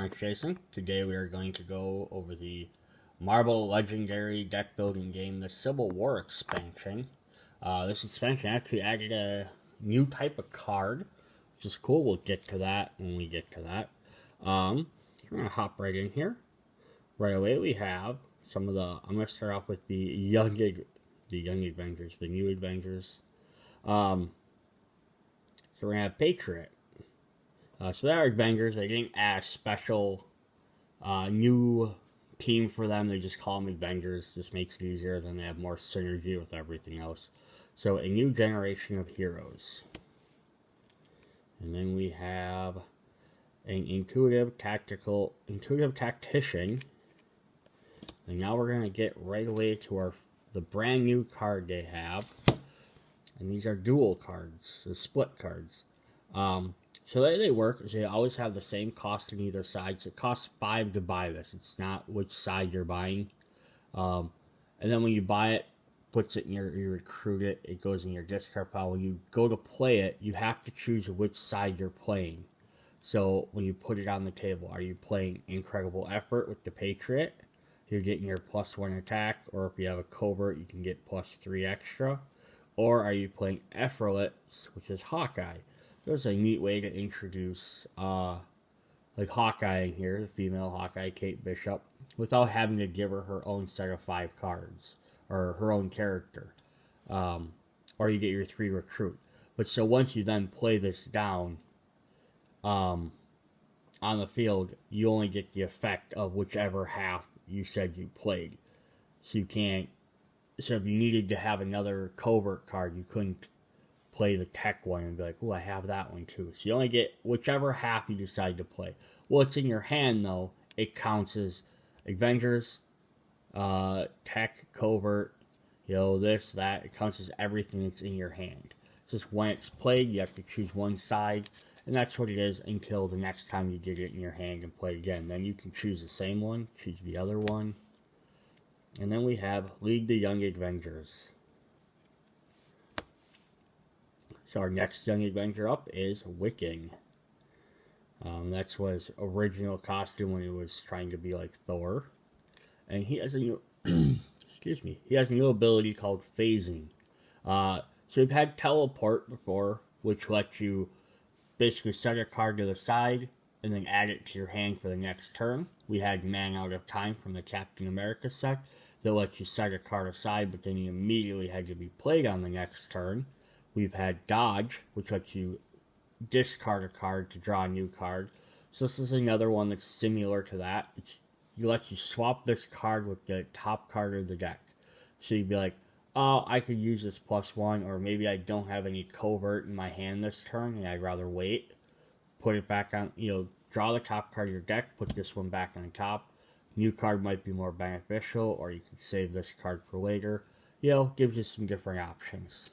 name's Jason. Today we are going to go over the Marvel Legendary deck building game, the Civil War expansion. This expansion actually added a new type of card, which is cool. We'll get to that when we get to that. We're going to hop right in here. Right away we have some of the, I'm going to start off with the young Avengers, the new Avengers. So we're going to have Patriot. So there are Avengers. They didn't add a special new team for them. They just call them Avengers. Just makes it easier. Then they have more synergy with everything else. So a new generation of heroes. And then we have an intuitive tactician. And now we're gonna get right away to the brand new card they have. And these are dual cards, the split cards. So the way they work is they always have the same cost on either side. So it costs 5 to buy this. It's not which side you're buying. And then when you buy it, puts it in you recruit it, it goes in your discard pile. When you go to play it, you have to choose which side you're playing. So when you put it on the table, are you playing Incredible Effort with the Patriot? You're getting your +1 attack, or if you have a covert, you can get +3 extra. Or are you playing Effortless, which is Hawkeye? There's a neat way to introduce like Hawkeye in here, the female Hawkeye, Kate Bishop, without having to give her her own set of 5 cards, or her own character. Or you get your 3 recruit. But so once you then play this down on the field, you only get the effect of whichever half you said you played. So you can't, so if you needed to have another covert card, you couldn't play the tech one and be like, oh, I have that one too. So you only get whichever half you decide to play. What's in your hand, though, it counts as Avengers, tech, covert, this, that. It counts as everything that's in your hand. It's just when it's played, you have to choose one side, and that's what it is until the next time you get it in your hand and play again. Then you can choose the same one, choose the other one. And then we have League the Young Avengers. So our next Young Avenger up is Wiccan. That's his original costume when he was trying to be like Thor. And he has a new, he has a new ability called phasing. So we've had teleport before, which lets you basically set a card to the side and then add it to your hand for the next turn. We had Man Out of Time from the Captain America set that lets you set a card aside, but then you immediately had to be played on the next turn. We've had Dodge, which lets you discard a card to draw a new card. So this is another one that's similar to that. It lets you swap this card with the top card of the deck. So you'd be like, oh, I could use this +1, or maybe I don't have any covert in my hand this turn, and I'd rather wait. Put it back on, draw the top card of your deck, put this one back on top. New card might be more beneficial, or you could save this card for later. Gives you some different options.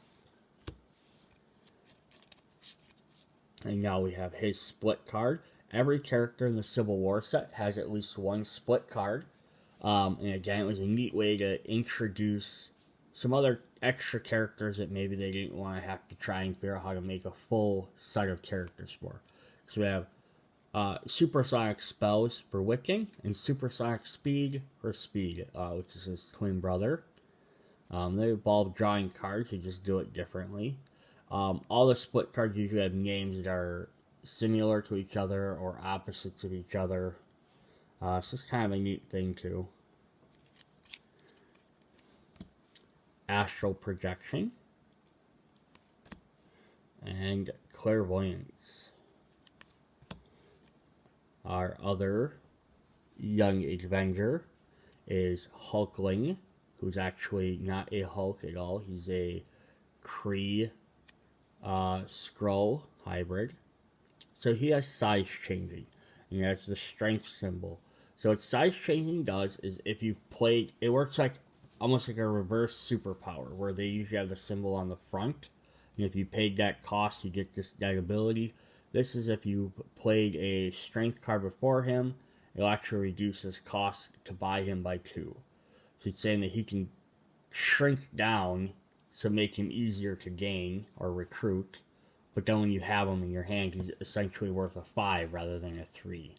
And now we have his split card. Every character in the Civil War set has at least one split card. And again, it was a neat way to introduce some other extra characters that maybe they didn't want to have to try and figure out how to make a full set of characters for. So we have Supersonic Spells for Wiccan, and Supersonic Speed for Speed, which is his twin brother. They involve drawing cards, you just do it differently. All the split cards usually have names that are similar to each other or opposites of each other. So it's kind of a neat thing too. Astral Projection and Clairvoyance. Our other young Avenger is Hulkling, who's actually not a Hulk at all. He's a Kree Skrull hybrid. So he has size changing, and that's the strength symbol. So what size changing does is if you've played, it works like almost like a reverse superpower, where they usually have the symbol on the front, and if you paid that cost, you get that ability. This is if you played a strength card before him, it'll actually reduce his cost to buy him by 2. So it's saying that he can shrink down to make him easier to gain or recruit, but then when you have him in your hand, he's essentially worth a 5 rather than a 3.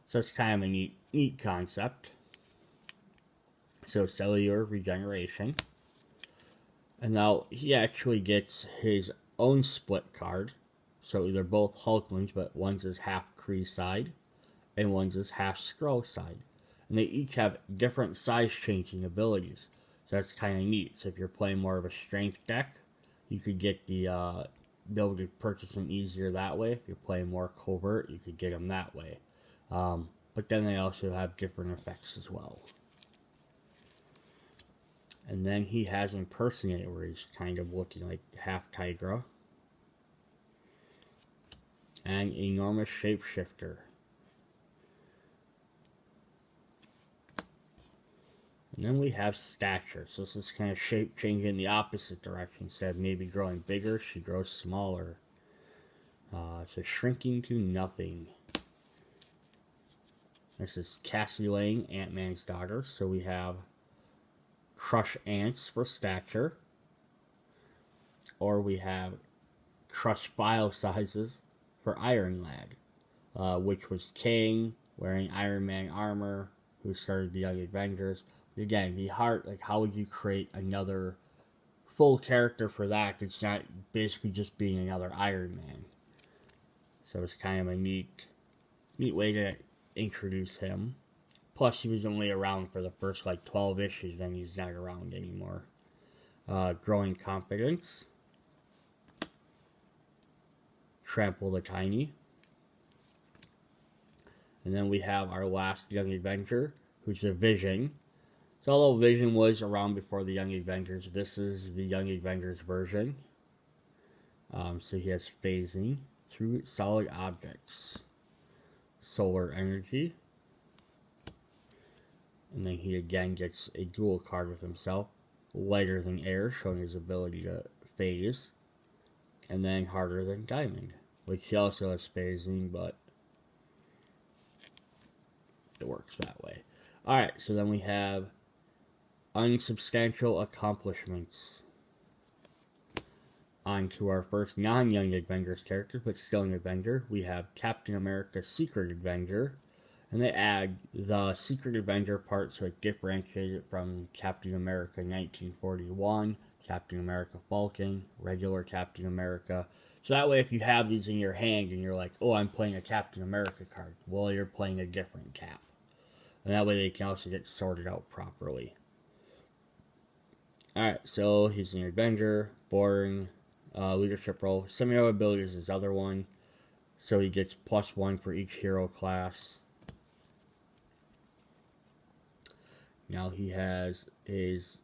So it's kind of a neat concept. So cellular regeneration. And now he actually gets his own split card. So they're both Hulklings, but one's his half Kree side, and one's his half Skrull side. And they each have different size changing abilities. So that's kind of neat. So if you're playing more of a strength deck, you could get the be able to purchase them easier that way. If you're playing more covert, you could get them that way. But then they also have different effects as well. And then he has Impersonator, where he's kind of looking like half Tygra. And Enormous Shapeshifter. And then we have Stature. So this is kind of shape changing in the opposite direction. Instead of maybe growing bigger, she grows smaller. So shrinking to nothing. This is Cassie Lang, Ant-Man's daughter. So we have Crush Ants for Stature. Or we have Crush File Sizes for Iron Lad. Which was King, wearing Iron Man armor, who started the Young Avengers. Again, the heart, like, how would you create another full character for that? It's not basically just being another Iron Man. So it's kind of a neat way to introduce him. Plus, he was only around for the first, 12 issues, then he's not around anymore. Growing Confidence. Trample the Tiny. And then we have our last Young Avenger, who's a Vision. So although Vision was around before the Young Avengers, this is the Young Avengers version. So he has phasing through solid objects. Solar energy. And then he again gets a dual card with himself. Lighter than air, showing his ability to phase. And then harder than diamond, which he also has phasing, but it works that way. Alright, so then we have unsubstantial accomplishments. On to our first non-Young Avengers character, but still an Avenger. We have Captain America Secret Avenger. And they add the Secret Avenger part so it differentiates it from Captain America 1941, Captain America Falcon, regular Captain America. So that way if you have these in your hand and you're like, oh, I'm playing a Captain America card, well, you're playing a different Cap. And that way they can also get sorted out properly. Alright, so he's an Avenger, born leadership role. Semi-hero ability is his other one. So he gets +1 for each hero class. Now he has his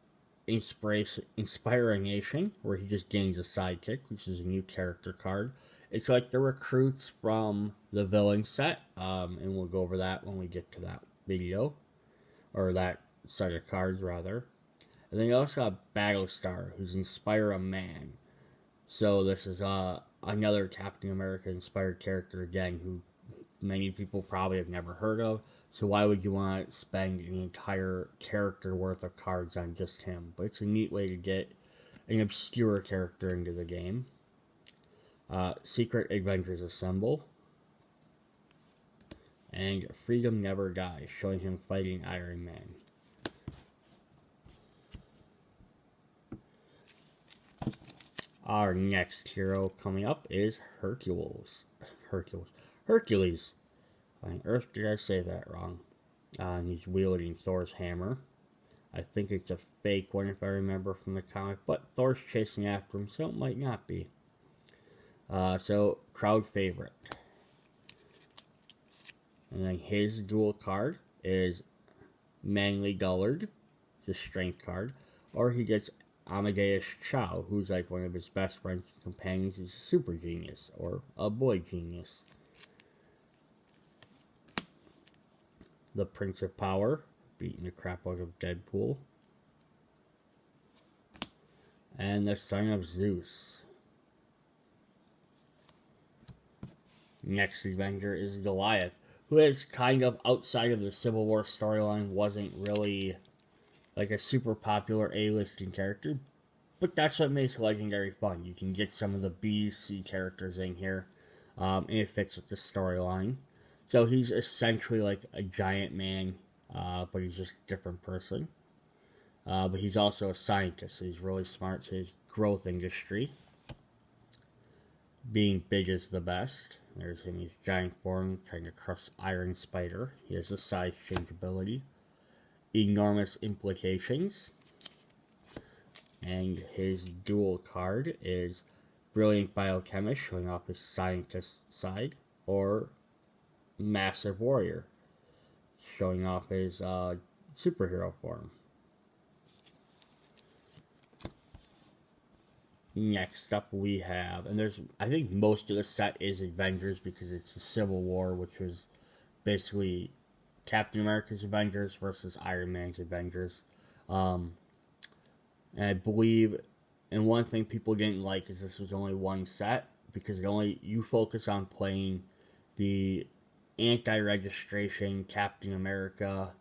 Inspiration, where he just gains a Sidekick, which is a new character card. It's like the recruits from the villain set, and we'll go over that when we get to that video, or that set of cards, rather. And then you also have Battlestar, who's Inspire a Man. So this is another Captain America inspired character, again, who many people probably have never heard of. So why would you want to spend an entire character worth of cards on just him? But it's a neat way to get an obscure character into the game. Secret Avengers Assemble. And Freedom Never Dies, showing him fighting Iron Man. Our next hero coming up is Hercules. Why on earth did I say that wrong? And he's wielding Thor's hammer. I think it's a fake one if I remember from the comic, but Thor's chasing after him, so it might not be. So, crowd favorite. And then his dual card is Manly Dullard, the strength card, or he gets Amadeus Cho, who's like one of his best friends and companions. He's a super genius, or a boy genius. The Prince of Power, beating the crap out of Deadpool. And the Son of Zeus. Next Avenger is Goliath, who is kind of outside of the Civil War storyline, wasn't really like a super popular A-listing character, but that's what makes Legendary fun. You can get some of the B, C characters in here, and it fits with the storyline. So he's essentially like a giant man, but he's just a different person. But he's also a scientist, so he's really smart. So his growth industry, being big is the best. There's him, his giant form, trying to crush Iron Spider. He has a size change ability. Enormous implications. And his dual card is Brilliant Biochemist, showing off his scientist side, or Massive Warrior, showing off his superhero form. Next up we have, and I think most of the set is Avengers because it's the Civil War, which was basically Captain America's Avengers versus Iron Man's Avengers. And I believe, and one thing people didn't like is this was only one set because you focus on playing the anti-registration Captain America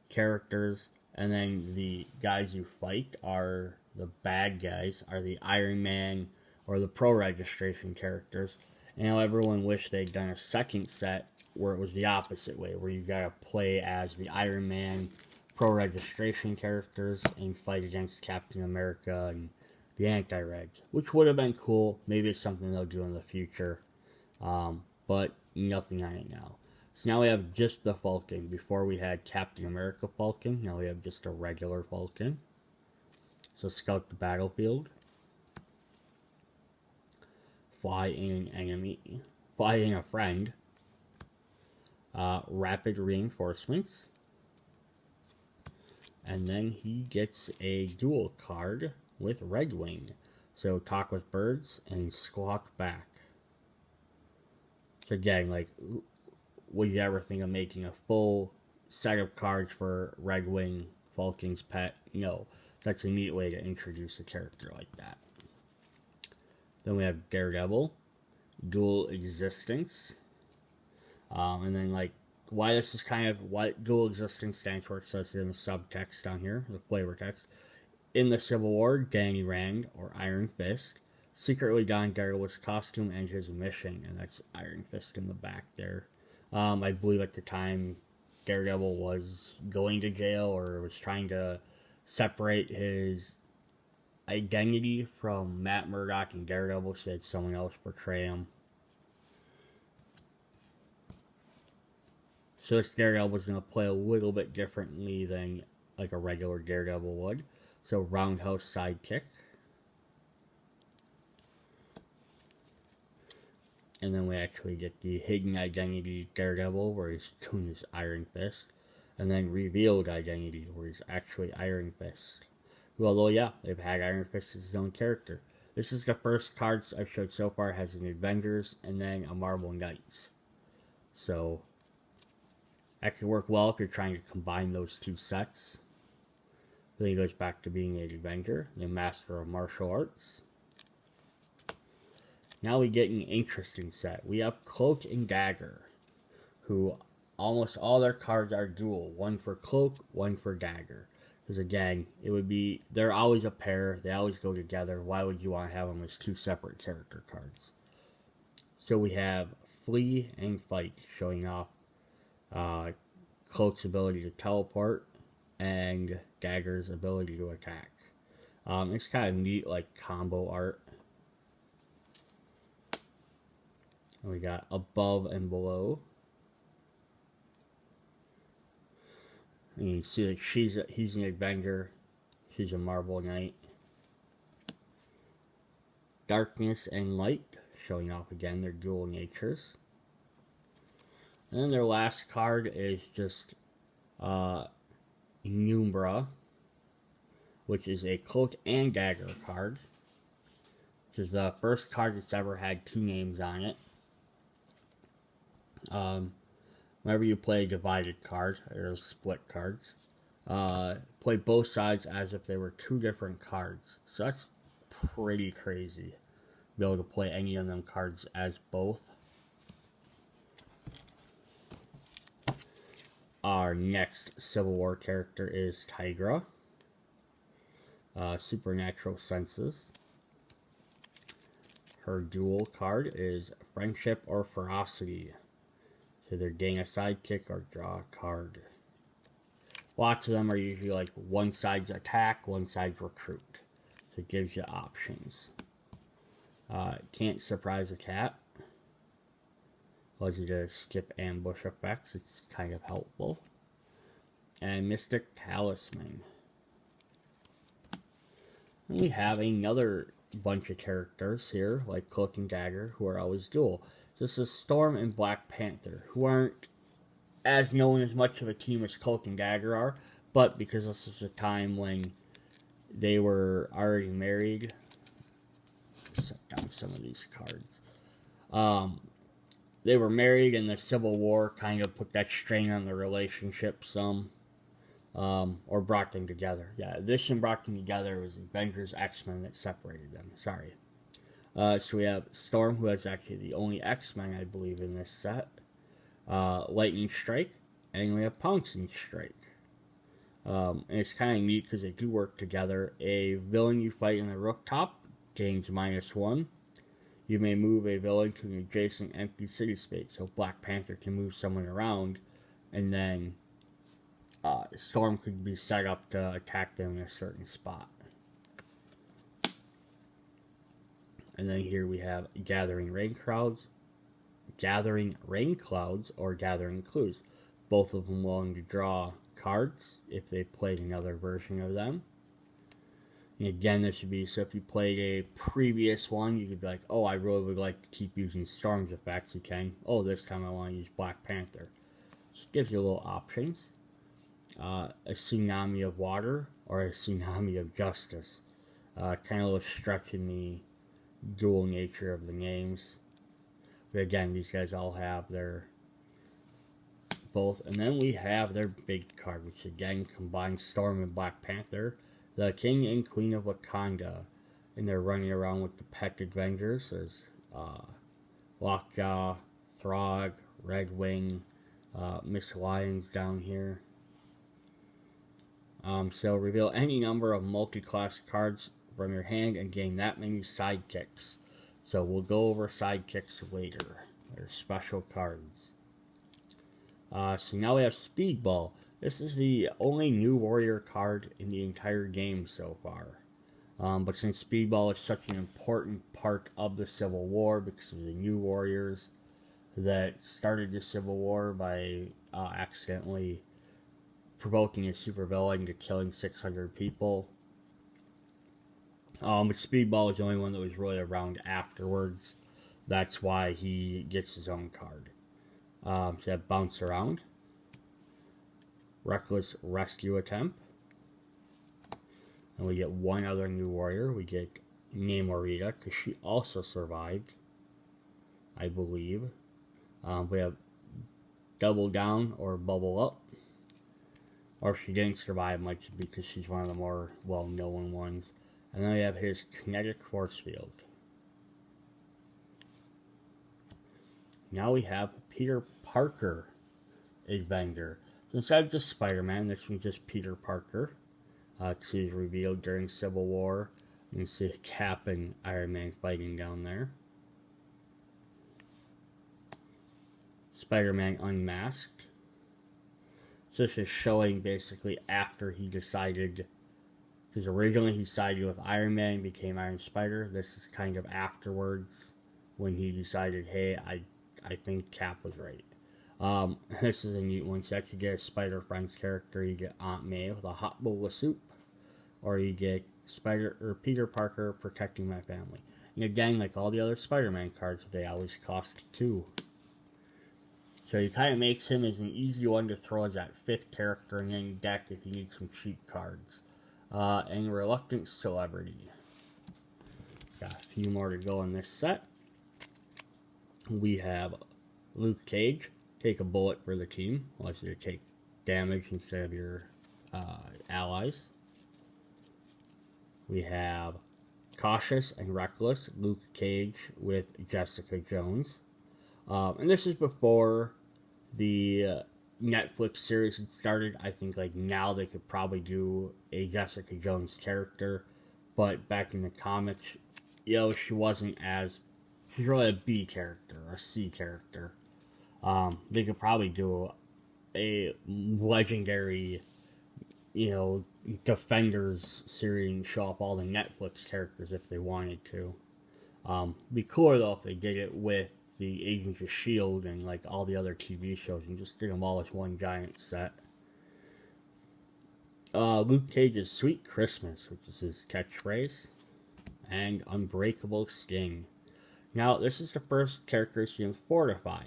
characters, and then the guys you fight are the bad guys, are the Iron Man or the pro-registration characters. And everyone wished they'd done a second set where it was the opposite way, where you gotta play as the Iron Man pro-registration characters and fight against Captain America and the anti-regs, which would have been cool. Maybe it's something they'll do in the future, but nothing on it now. So now we have just the Falcon. Before we had Captain America Falcon, now we have just a regular Falcon. So scout the battlefield, fly in an enemy, fly in a friend, rapid reinforcements, and then he gets a dual card with Red Wing. So talk with birds and squawk back. So again, like, would you ever think of making a full set of cards for Red Wing, Falcon's pet? No. That's a neat way to introduce a character like that. Then we have Daredevil, Dual Existence. And then, like, why this is kind of what Dual Existence stands for, it says here in the subtext down here, the flavor text. In the Civil War, Danny Rand, or Iron Fist, secretly donned Daredevil's costume and his mission, and that's Iron Fist in the back there. I believe at the time Daredevil was going to jail or was trying to separate his identity from Matt Murdock and Daredevil, so he had someone else portray him. So this Daredevil was going to play a little bit differently than like a regular Daredevil would. So Roundhouse Sidekick. And then we actually get the Hidden Identity Daredevil, where he's doing his Iron Fist. And then Revealed Identity, where he's actually Iron Fist. Although, yeah, they've had Iron Fist as his own character. This is the first cards I've showed so far. It has an Avengers and then a Marvel Knights. So, that could work well if you're trying to combine those two sets. Then he goes back to being an Avenger, the Master of Martial Arts. Now we get an interesting set. We have Cloak and Dagger, who almost all their cards are dual. One for Cloak, one for Dagger. Because again, they're always a pair. They always go together. Why would you want to have them as two separate character cards? So we have Flee and Fight, showing off Cloak's ability to teleport and Dagger's ability to attack. It's kind of neat, like combo art. And we got Above and Below. And you can see that he's an Avenger, she's a Marvel Knight. Darkness and Light, showing off again their dual natures. And then their last card is just Numbra, which is a Cloak and Dagger card. Which is the first card that's ever had two names on it. Whenever you play a divided card, or split cards, play both sides as if they were two different cards. So that's pretty crazy. Be able to play any of them cards as both. Our next Civil War character is Tygra. Supernatural Senses. Her dual card is Friendship or Ferocity, So they're gain a sidekick or draw a card. Lots of them are usually like one side's attack, one side's recruit. So it gives you options. Can't surprise a cat. Allows you to skip ambush effects. It's kind of helpful. And Mystic Talisman. And we have another bunch of characters here, like Cloak and Dagger, who are always dual. This is Storm and Black Panther, who aren't as known as much of a team as Cloak and Dagger are, but because this is a time when they were already married. Set down some of these cards. They were married, and the Civil War kind of put that strain on the relationship some, or brought them together. Yeah, this one brought them together. It was Avengers, X-Men that separated them. Sorry. So we have Storm, who is actually the only X-Men, I believe, in this set. Lightning Strike, and we have Pouncing Strike. And it's kind of neat because they do work together. A villain you fight in the rooftop gains -1. You may move a villain to an adjacent empty city space, so Black Panther can move someone around, and then Storm could be set up to attack them in a certain spot. And then here we have Gathering Rain Clouds, or Gathering Clues. Both of them willing to draw cards if they played another version of them. And again, this would be, so if you played a previous one, you could be like, oh, I really would like to keep using Storm's effects. You can. Oh, this time I want to use Black Panther. So it gives you little options. A Tsunami of Water, or a Tsunami of Justice. Kind of a little stretching the dual nature of the names. But again, these guys all have their both. And then we have their big card, which again combines Storm and Black Panther. The King and Queen of Wakanda. And they're running around with the pet Avengers. There's Lockjaw, Throg, Red Wing, Miss Lions down here. So reveal any number of multi-class cards from your hand and gain that many sidekicks. So we'll go over sidekicks later. They're special cards. So now we have Speedball. This is the only new warrior card in the entire game so far. But since Speedball is such an important part of the Civil War because of the new warriors that started the Civil War by accidentally provoking a supervillain to killing 600 people. But Speedball is the only one that was really around afterwards. That's why he gets his own card. So that Bounce Around. Reckless Rescue Attempt. And we get one other new warrior. We get Namorita, because she also survived, I believe. We have Double Down or Bubble Up. Or if she didn't survive much, because she's one of the more well-known ones. And then we have his Kinetic Force Field. Now we have Peter Parker, Avenger. So instead of just Spider-Man, this one's just Peter Parker. She's revealed during Civil War. You can see Cap and Iron Man fighting down there. Spider-Man Unmasked. So this is showing basically after he decided, because originally he sided with Iron Man and became Iron Spider. This is kind of afterwards when he decided, hey, I think Cap was right. This is a neat one. So you actually get a Spider-Friends character. You get Aunt May with a hot bowl of soup. Or you get Peter Parker protecting my family. And again, like all the other Spider-Man cards, they always cost 2. So he kind of makes him as an easy one to throw as that 5th character in any deck if you need some cheap cards. And Reluctant Celebrity. Got a few more to go in this set. We have Luke Cage. Take a bullet for the team. Allows you to take damage instead of your allies. We have Cautious and Reckless. Luke Cage with Jessica Jones. And this is before the Netflix series had started. I think like now they could probably do a Jessica Jones character. But back in the comics, she wasn't as... She's really a B character, a C character. They could probably do a legendary, Defenders series and show up all the Netflix characters if they wanted to. Be cooler though if they did it with the Agents of S.H.I.E.L.D. and like all the other TV shows and just did them all as one giant set. Luke Cage's Sweet Christmas, which is his catchphrase, and Unbreakable Sting. Now, this is the first character seen in Fortify.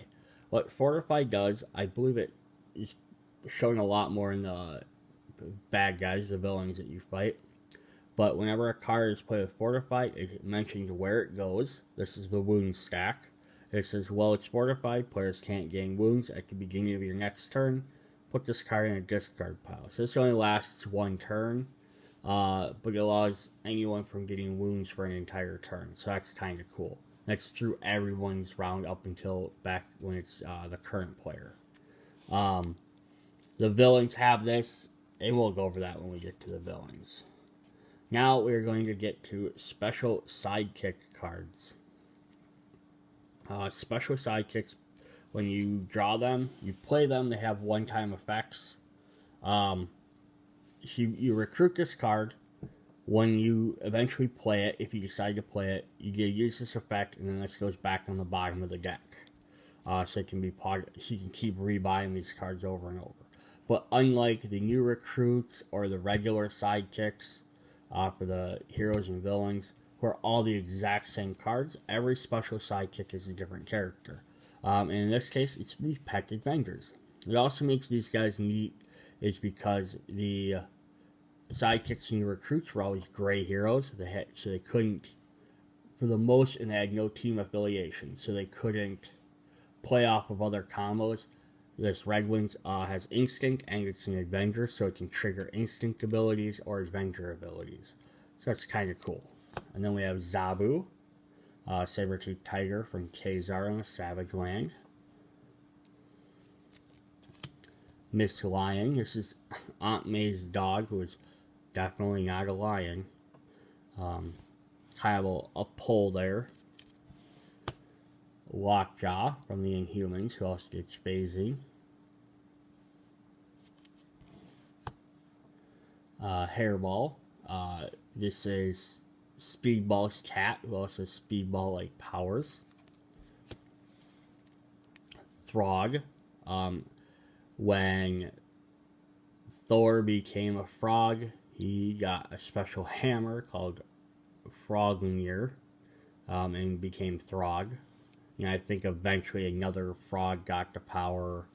What Fortify does, I believe it is shown a lot more in the bad guys, the villains that you fight. But whenever a card is played with Fortified, it mentions where it goes. This is the wound stack. It says, well, it's fortified. Players can't gain wounds at the beginning of your next turn. Put this card in a discard pile. So this only lasts one turn, but it allows anyone from getting wounds for an entire turn. So that's kind of cool. That's through everyone's round up until back when it's the current player. The villains have this, and we'll go over that when we get to the villains. Now we're going to get to special sidekick cards. Special sidekicks, when you draw them, you play them, they have one-time effects. You recruit this card. When you eventually play it, if you decide to play it, you get to use this effect, and then this goes back on the bottom of the deck. So it can be so you can keep rebuying these cards over and over. But unlike the new recruits or the regular sidekicks, for the heroes and villains, who are all the exact same cards, every special sidekick is a different character. And in this case, it's the pet Avengers. It also makes these guys neat is because the sidekicks and the recruits were always gray heroes, so they couldn't, for the most, and they had no team affiliation, so they couldn't play off of other combos. This Red Wings has Instinct, and it's an Avenger, so it can trigger Instinct abilities or Avenger abilities. So that's kind of cool. And then we have Zabu, saber-toothed tiger from Khazar in the Savage Land. Miss Lion, this is Aunt May's dog, who is definitely not a lion. Kind of a pull there. Lockjaw from the Inhumans, who also gets phasing. Hairball. This is Speedball's cat, who also has Speedball-like powers. Throg. When Thor became a frog, he got a special hammer called Frognir, and became Throg. I think eventually another frog got the power.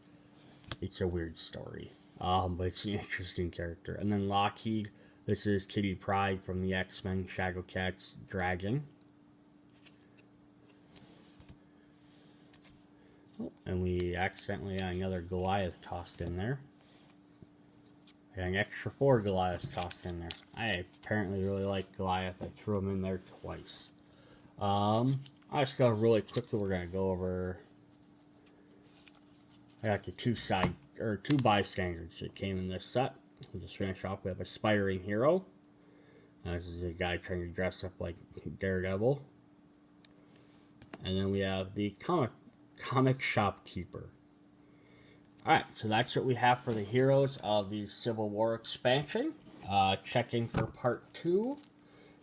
It's a weird story, but it's an interesting character. And then Lockheed, this is Kitty Pryde from the X-Men Shadowcat's Dragon. Oh, and we accidentally got another Goliath tossed in there. I got an extra 4 Goliaths tossed in there. I apparently really like Goliath. I threw him in there twice. I just go really quickly. We're gonna go over. I got the two bystanders that came in this set. We'll just finish off. We have Aspiring Hero. This is a guy trying to dress up like Daredevil. And then we have the comic shopkeeper. Alright, so that's what we have for the heroes of the Civil War expansion. Check in for part 2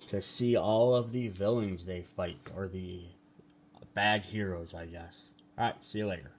to see all of the villains they fight, or the bad heroes, I guess. Alright, see you later.